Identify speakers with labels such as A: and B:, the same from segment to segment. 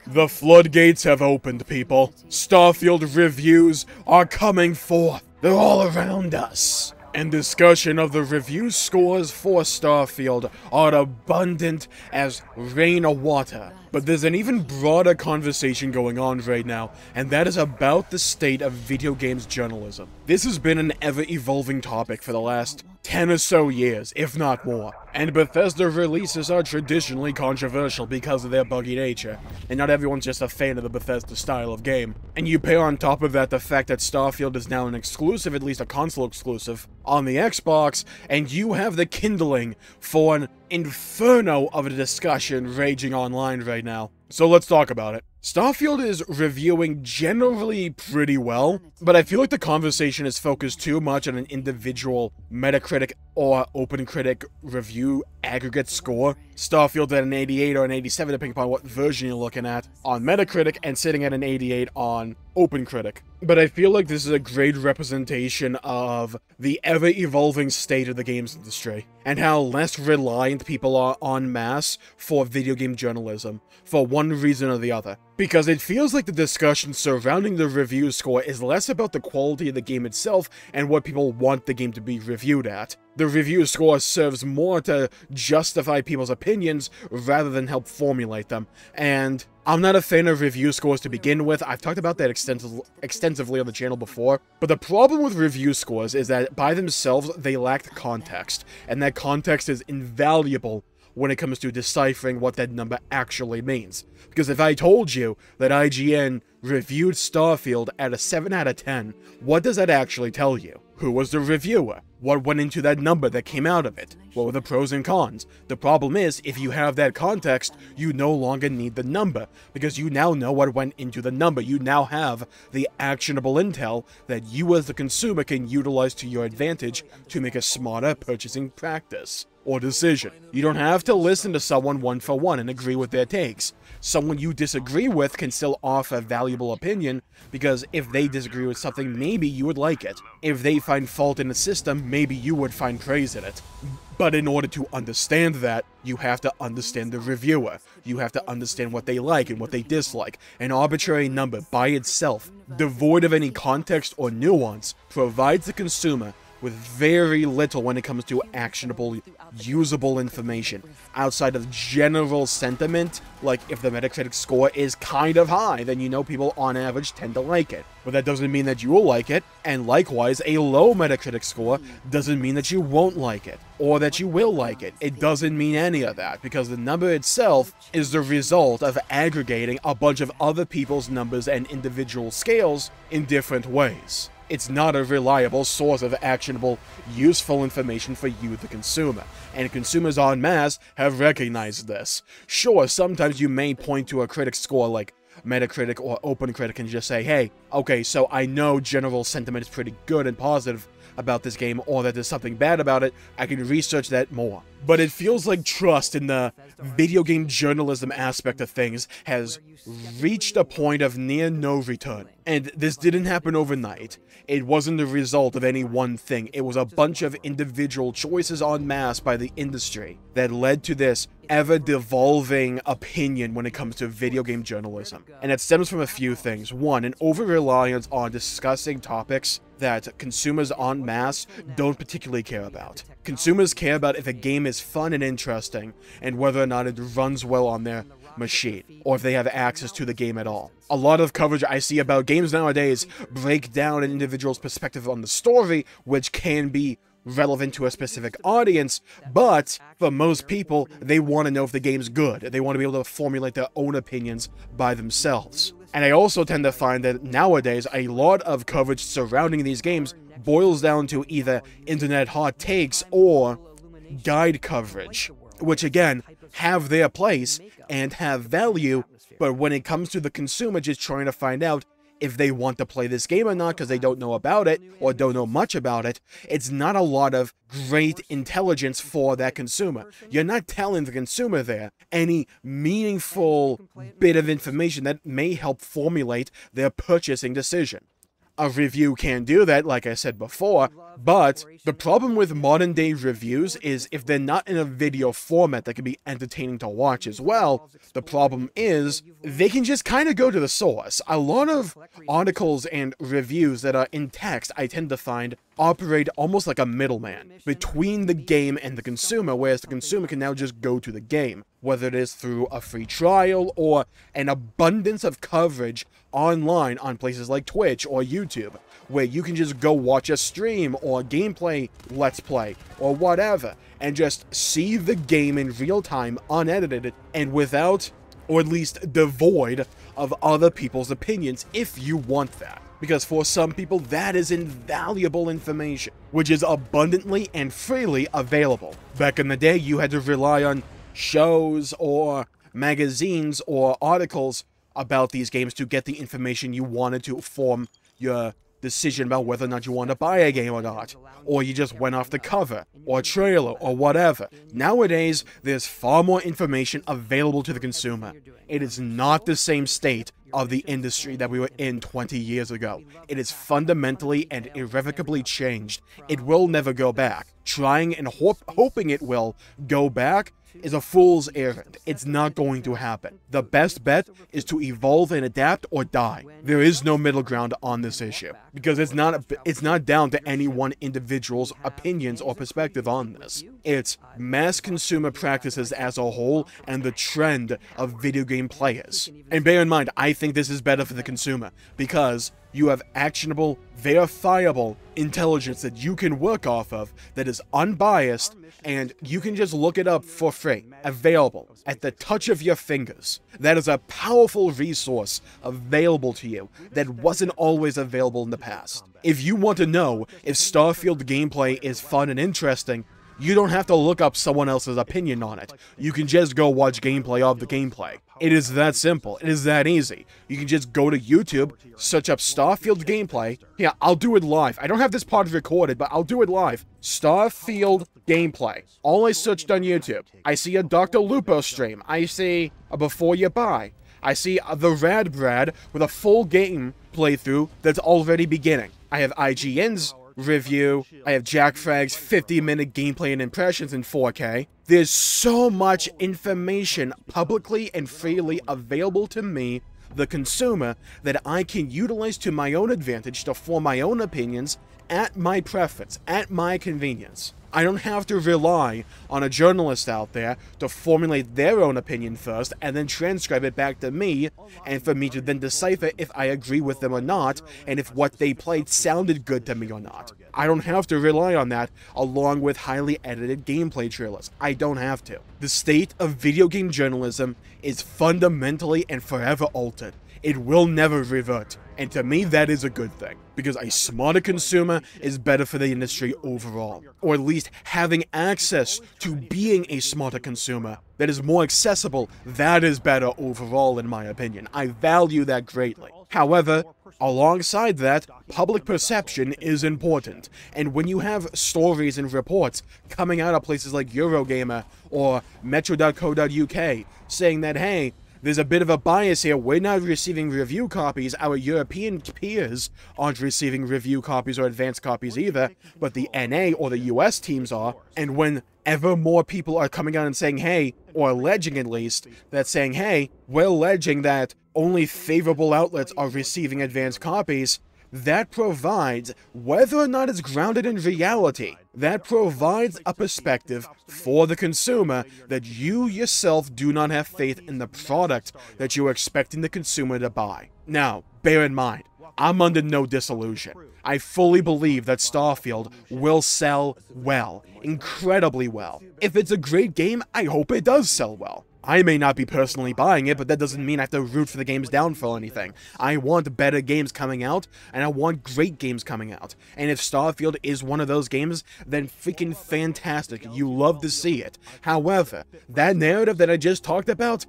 A: The floodgates have opened, people. Starfield reviews are coming forth. They're all around us. And discussion of the review scores for Starfield are abundant as rain or water. But there's an even broader conversation going on right now, and that is about the state of video games journalism. This has been an ever-evolving topic for the last 10 or so years, if not more. And Bethesda releases are traditionally controversial because of their buggy nature, and not everyone's just a fan of the Bethesda style of game. And you pair on top of that the fact that Starfield is now an exclusive, at least a console exclusive, on the Xbox, and you have the kindling for an inferno of a discussion raging online right now. So let's talk about it. Starfield is reviewing generally pretty well, but I feel like the conversation is focused too much on an individual Metacritic or OpenCritic review aggregate score. Starfield at an 88 or an 87 depending upon what version you're looking at on Metacritic, and sitting at an 88 on OpenCritic. But I feel like this is a great representation of the ever-evolving state of the games industry, and how less reliant people are en masse for video game journalism, for one reason or the other. Because it feels like the discussion surrounding the review score is less about the quality of the game itself and what people want the game to be reviewed at. The review score serves more to justify people's opinions rather than help formulate them. And I'm not a fan of review scores to begin with. I've talked about that extensively on the channel before. But the problem with review scores is that by themselves, they lack context. And that context is invaluable when it comes to deciphering what that number actually means. Because if I told you that IGN reviewed Starfield at a 7 out of 10, what does that actually tell you? Who was the reviewer? What went into that number that came out of it? What were the pros and cons? The problem is, if you have that context, you no longer need the number, because you now know what went into the number. You now have the actionable intel that you as the consumer can utilize to your advantage to make a smarter purchasing practice or decision. You don't have to listen to someone one for one and agree with their takes. Someone you disagree with can still offer a valuable opinion, because if they disagree with something, maybe you would like it. If they find fault in the system, maybe you would find praise in it. But in order to understand that, you have to understand the reviewer. You have to understand what they like and what they dislike. An arbitrary number by itself, devoid of any context or nuance, provides the consumer with very little when it comes to actionable, usable information, outside of general sentiment. Like, if the Metacritic score is kind of high, then you know people on average tend to like it. But that doesn't mean that you will like it, and likewise, a low Metacritic score doesn't mean that you won't like it, or that you will like it. It doesn't mean any of that, because the number itself is the result of aggregating a bunch of other people's numbers and individual scales in different ways. It's not a reliable source of actionable, useful information for you, the consumer, and consumers en masse have recognized this. Sure, sometimes you may point to a critic score like Metacritic or OpenCritic and just say, hey, okay, so I know general sentiment is pretty good and positive about this game, or that there's something bad about it. I can research that more. But it feels like trust in the video game journalism aspect of things has reached a point of near no return. And this didn't happen overnight. It wasn't the result of any one thing. It was a bunch of individual choices en masse by the industry that led to this ever-devolving opinion when it comes to video game journalism. And it stems from a few things. One, an over-reliance on discussing topics that consumers en masse don't particularly care about. Consumers care about if a game is fun and interesting, and whether or not it runs well on their machine, or if they have access to the game at all. A lot of coverage I see about games nowadays break down an individual's perspective on the story, which can be relevant to a specific audience, but for most people, they want to know if the game's good. They want to be able to formulate their own opinions by themselves. And I also tend to find that nowadays, a lot of coverage surrounding these games boils down to either internet hot takes or guide coverage, which again, have their place and have value, but when it comes to the consumer just trying to find out if they want to play this game or not because they don't know about it or don't know much about it, it's not a lot of great intelligence for that consumer. You're not telling the consumer there any meaningful bit of information that may help formulate their purchasing decision. a review can do that, like I said before, but the problem with modern day reviews is if they're not in a video format that can be entertaining to watch as well, the problem is they can just kind of go to the source. A lot of articles and reviews that are in text, I tend to find, operate almost like a middleman between the game and the consumer, whereas the consumer can now just go to the game, whether it is through a free trial or an abundance of coverage online on places like Twitch or YouTube, where you can just go watch a stream or gameplay let's play or whatever, and just see the game in real time, unedited, and without, or at least devoid of other people's opinions if you want that. Because for some people, that is invaluable information, which is abundantly and freely available. Back in the day, you had to rely on shows or magazines or articles about these games to get the information you wanted to form your decision about whether or not you want to buy a game or not. Or you just went off the cover, or trailer, or whatever. Nowadays, there's far more information available to the consumer. It is not the same state of the industry that we were in 20 years ago. It is fundamentally and irrevocably changed. It will never go back. Trying and hoping it will go back is a fool's errand. It's not going to happen. The best bet is to evolve and adapt or die. There is no middle ground on this issue, because it's not down to any one individual's opinions or perspective on this. It's mass consumer practices as a whole and the trend of video game players. And bear in mind, I think this is better for the consumer, because you have actionable, verifiable intelligence that you can work off of that is unbiased, and you can just look it up for free, available, at the touch of your fingers. That is a powerful resource available to you that wasn't always available in the past. If you want to know if Starfield gameplay is fun and interesting, you don't have to look up someone else's opinion on it. You can just go watch gameplay of the gameplay. It is that simple. It is that easy. You can just go to YouTube, search up Starfield gameplay. Yeah, I'll do it live. I don't have this part recorded, but I'll do it live. Starfield gameplay. All I searched on YouTube. I see a Dr. Lupo stream. I see a Before You Buy. I see the Rad Brad with a full game playthrough that's already beginning. I have IGN's review. I have Jack Fragg's 50-minute gameplay and impressions in 4K. There's so much information publicly and freely available to me, the consumer, that I can utilize to my own advantage to form my own opinions at my preference, at my convenience. I don't have to rely on a journalist out there to formulate their own opinion first and then transcribe it back to me, and for me to then decipher if I agree with them or not, and if what they played sounded good to me or not. I don't have to rely on that along with highly edited gameplay trailers. I don't have to. The state of video game journalism is fundamentally and forever altered. It will never revert, and to me that is a good thing, because a smarter consumer is better for the industry overall, or at least having access to being a smarter consumer that is more accessible, that is better overall in my opinion. I value that greatly. However, alongside that, public perception is important, and when you have stories and reports coming out of places like Eurogamer or Metro.co.uk saying that, hey, there's a bit of a bias here, we're not receiving review copies, our European peers aren't receiving review copies or advanced copies either, but the NA or the US teams are, and when ever more people are coming out and saying, hey, or alleging at least, that saying, hey, we're alleging that only favorable outlets are receiving advanced copies, that provides, whether or not it's grounded in reality, that provides a perspective for the consumer that you yourself do not have faith in the product that you are expecting the consumer to buy. Now, bear in mind, I'm under no disillusion. I fully believe that Starfield will sell well, incredibly well. If it's a great game, I hope it does sell well. I may not be personally buying it, but that doesn't mean I have to root for the game's downfall or anything. I want better games coming out, and I want great games coming out. And if Starfield is one of those games, then freaking fantastic. You love to see it. However, that narrative that I just talked about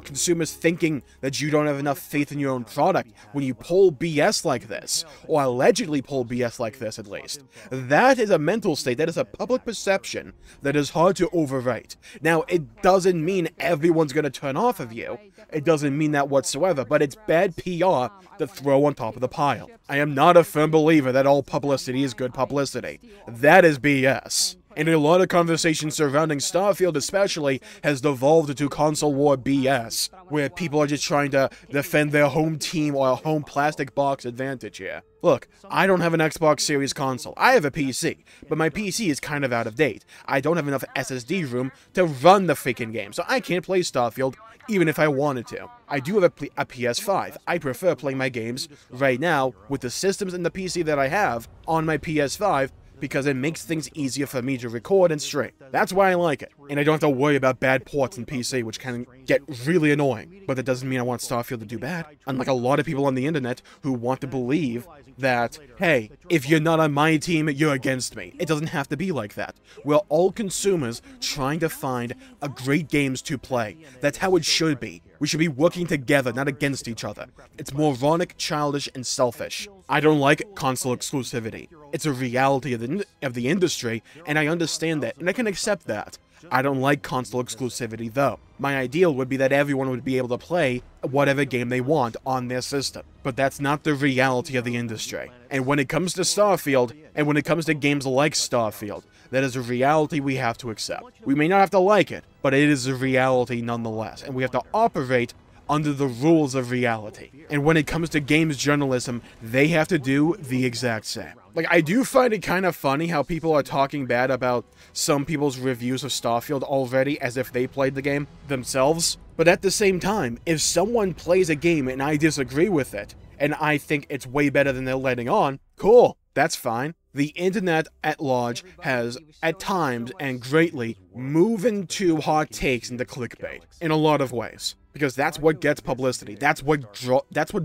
A: consumers thinking that you don't have enough faith in your own product when you pull BS like this, or allegedly pull BS like this at least, that is a mental state, that is a public perception that is hard to overwrite. Now, it doesn't mean everyone's gonna turn off of you. It doesn't mean that whatsoever, but it's bad PR to throw on top of the pile. I am not a firm believer that all publicity is good publicity. That is BS. And a lot of conversation surrounding Starfield especially has devolved into console war BS, where people are just trying to defend their home team or a home plastic box advantage here. Look, I don't have an Xbox Series console. I have a PC, but my PC is kind of out of date. I don't have enough SSD room to run the freaking game, so I can't play Starfield even if I wanted to. I do have a PS5. I prefer playing my games right now with the systems and the PC that I have on my PS5 because it makes things easier for me to record and stream. That's why I like it. And I don't have to worry about bad ports in PC, which can get really annoying. But that doesn't mean I want Starfield to do bad. Unlike a lot of people on the internet who want to believe that, hey, if you're not on my team, you're against me. It doesn't have to be like that. We're all consumers trying to find a great games to play. That's how it should be. We should be working together, not against each other. It's moronic, childish, and selfish. I don't like console exclusivity. It's a reality of the industry, and I understand that, and I can accept that. I don't like console exclusivity, though. My ideal would be that everyone would be able to play whatever game they want on their system. But that's not the reality of the industry. And when it comes to Starfield, and when it comes to games like Starfield, that is a reality we have to accept. We may not have to like it, but it is a reality nonetheless, and we have to operate under the rules of reality. And when it comes to games journalism, they have to do the exact same. Like, I do find it kind of funny how people are talking bad about some people's reviews of Starfield already as if they played the game themselves. But at the same time, if someone plays a game and I disagree with it, and I think it's way better than they're letting on, cool, that's fine. The internet at large has, at times and greatly, moved into hot takes into clickbait in a lot of ways. Because that's what gets publicity. That's what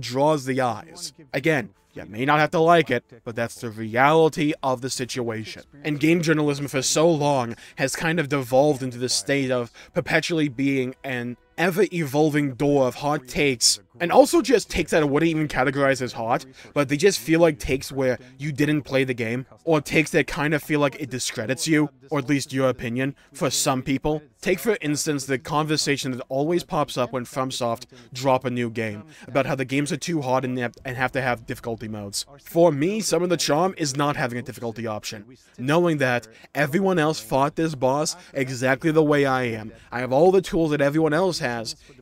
A: draws the eyes. Again, you may not have to like it, but that's the reality of the situation. And game journalism for so long has kind of devolved into the state of perpetually being an ever-evolving door of hot takes, and also just takes that I wouldn't even categorize as hot, but they just feel like takes where you didn't play the game, or takes that kind of feel like it discredits you, or at least your opinion, for some people. Take for instance the conversation that always pops up when FromSoft drop a new game, about how the games are too hard and have to have difficulty modes. For me, some of the charm is not having a difficulty option. Knowing that everyone else fought this boss exactly the way I am. I have all the tools that everyone else has.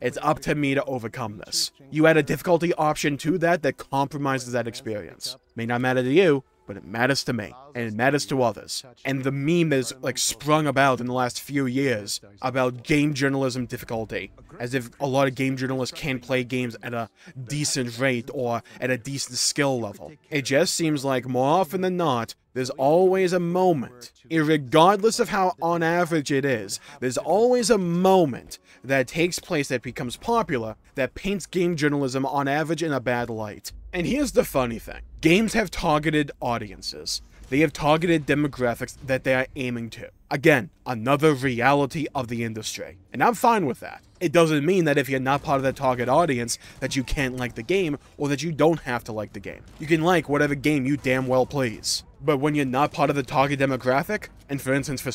A: It's up to me to overcome this. You add a difficulty option to that compromises that experience. May not matter to you, but it matters to me, and it matters to others. And the meme that's like sprung about in the last few years about game journalism difficulty, as if a lot of game journalists can't play games at a decent rate or at a decent skill level. It just seems like more often than not, there's always a moment, irregardless of how on average it is, there's always a moment that takes place that becomes popular that paints game journalism on average in a bad light. And here's the funny thing. Games have targeted audiences. They have targeted demographics that they are aiming to. Again, another reality of the industry. And I'm fine with that. It doesn't mean that if you're not part of that target audience, that you can't like the game, or that you don't have to like the game. You can like whatever game you damn well please. But when you're not part of the target demographic, and for instance for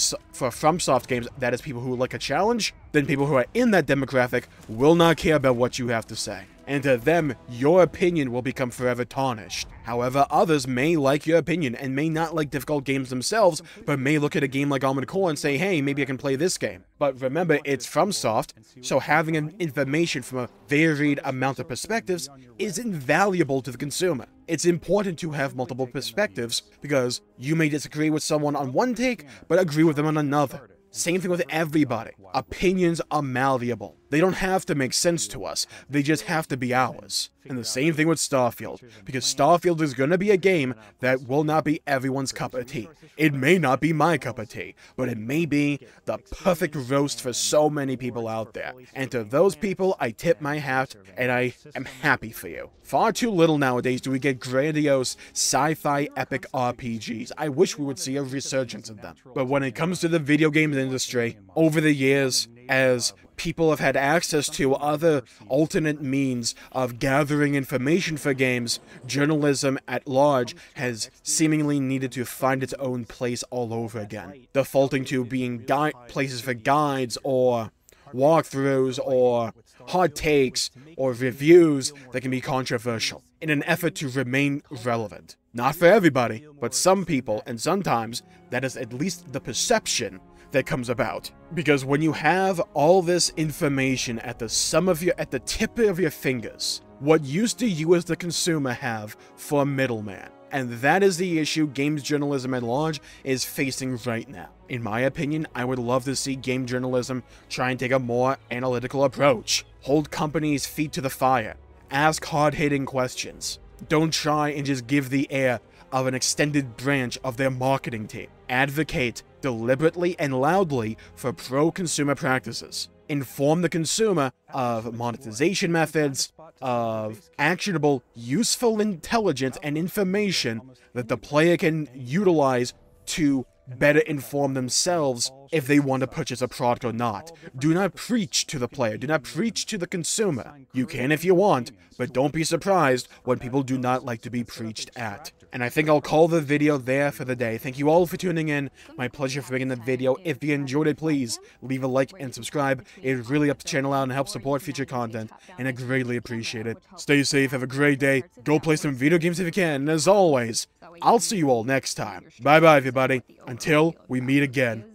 A: FromSoft games, that is people who like a challenge, then people who are in that demographic will not care about what you have to say. And to them, your opinion will become forever tarnished. However, others may like your opinion and may not like difficult games themselves, but may look at a game like Armored Core and say, hey, maybe I can play this game. But remember, it's FromSoft, so having information from a varied amount of perspectives is invaluable to the consumer. It's important to have multiple perspectives, because you may disagree with someone on one take, but agree with them on another. Same thing with everybody. Opinions are malleable. They don't have to make sense to us, they just have to be ours. And the same thing with Starfield, because Starfield is gonna be a game that will not be everyone's cup of tea. It may not be my cup of tea, but it may be the perfect roast for so many people out there. And to those people, I tip my hat, and I am happy for you. Far too little nowadays do we get grandiose, sci-fi epic RPGs. I wish we would see a resurgence of them. But when it comes to the video games industry, over the years, as people have had access to other alternate means of gathering information for games, journalism at large has seemingly needed to find its own place all over again, defaulting to being places for guides or walkthroughs or hot takes or reviews that can be controversial in an effort to remain relevant. Not for everybody, but some people, and sometimes that is at least the perception that comes about. Because when you have all this information at the tip of your fingers, what use do you as the consumer have for a middleman? And that is the issue games journalism at large is facing right now. In my opinion, I would love to see game journalism try and take a more analytical approach. Hold companies' feet to the fire. Ask hard-hitting questions. Don't try and just give the air of an extended branch of their marketing team. Advocate deliberately and loudly for pro-consumer practices. Inform the consumer of monetization methods, of actionable, useful intelligence and information that the player can utilize to better inform themselves if they want to purchase a product or not. Do not preach to the player. Do not preach to the consumer. You can if you want, but don't be surprised when people do not like to be preached at. And I think I'll call the video there for the day. Thank you all for tuning in. My pleasure for making the video. If you enjoyed it, please leave a like and subscribe. It really helps the channel out and helps support future content, and I greatly appreciate it. Stay safe, have a great day, go play some video games if you can, and as always, I'll see you all next time. Bye-bye, everybody. Until we meet again.